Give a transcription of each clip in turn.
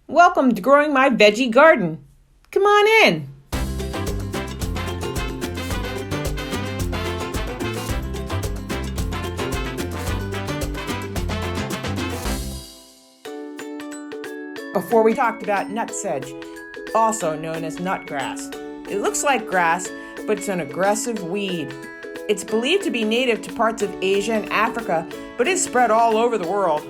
Welcome to growing my veggie garden. Come on in. Before we talked about nutsedge, also known as nutgrass. It looks like grass, but it's an aggressive weed. It's believed to be native to parts of Asia and Africa, but is spread all over the world.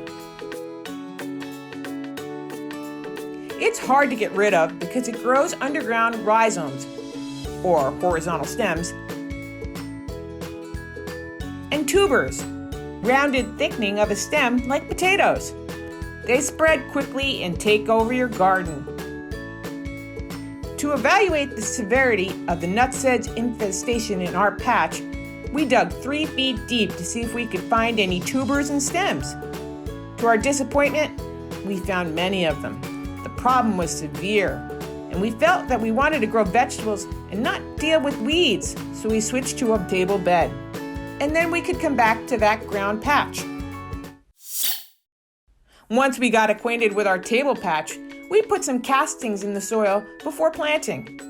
It's hard to get rid of because it grows underground rhizomes, or horizontal stems, and tubers, rounded thickening of a stem like potatoes. They spread quickly and take over your garden. To evaluate the severity of the nutsedge infestation in our patch, we dug 3 feet deep to see if we could find any tubers and stems. To our disappointment, we found many of them. The problem was severe, and we felt that we wanted to grow vegetables and not deal with weeds, so we switched to a table bed. And then we could come back to that ground patch. Once we got acquainted with our table patch, we put some castings in the soil before planting,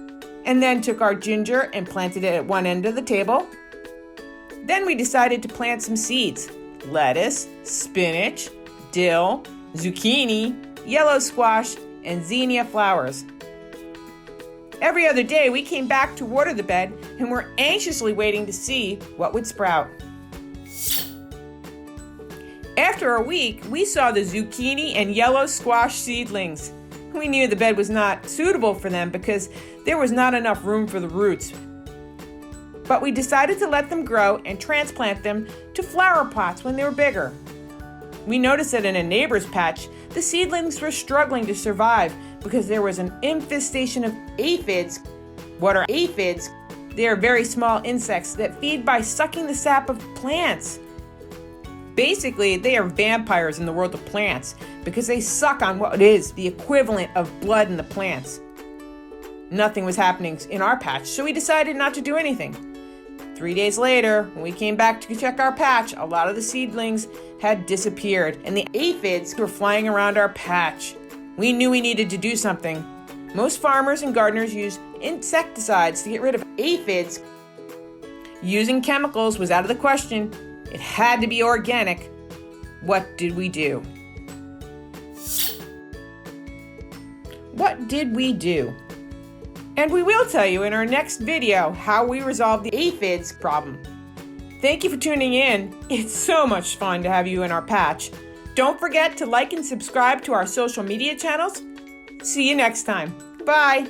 and then took our ginger and planted it at one end of the table. Then we decided to plant some seeds: lettuce, spinach, dill, zucchini, yellow squash, and zinnia flowers. Every other day, we came back to water the bed and were anxiously waiting to see what would sprout. After a week, we saw the zucchini and yellow squash seedlings. We knew the bed was not suitable for them because there was not enough room for the roots. But we decided to let them grow and transplant them to flower pots when they were bigger. We noticed that in a neighbor's patch, the seedlings were struggling to survive because there was an infestation of aphids. What are aphids? They are very small insects that feed by sucking the sap of plants. Basically, they are vampires in the world of plants because they suck on what is the equivalent of blood in the plants. Nothing was happening in our patch, so we decided not to do anything. 3 days later, when we came back to check our patch, a lot of the seedlings had disappeared and the aphids were flying around our patch. We knew we needed to do something. Most farmers and gardeners use insecticides to get rid of aphids. Using chemicals was out of the question. It had to be organic. What did we do? What did we do? And we will tell you in our next video how we resolved the aphids problem. Thank you for tuning in. It's so much fun to have you in our patch. Don't forget to like and subscribe to our social media channels. See you next time. Bye.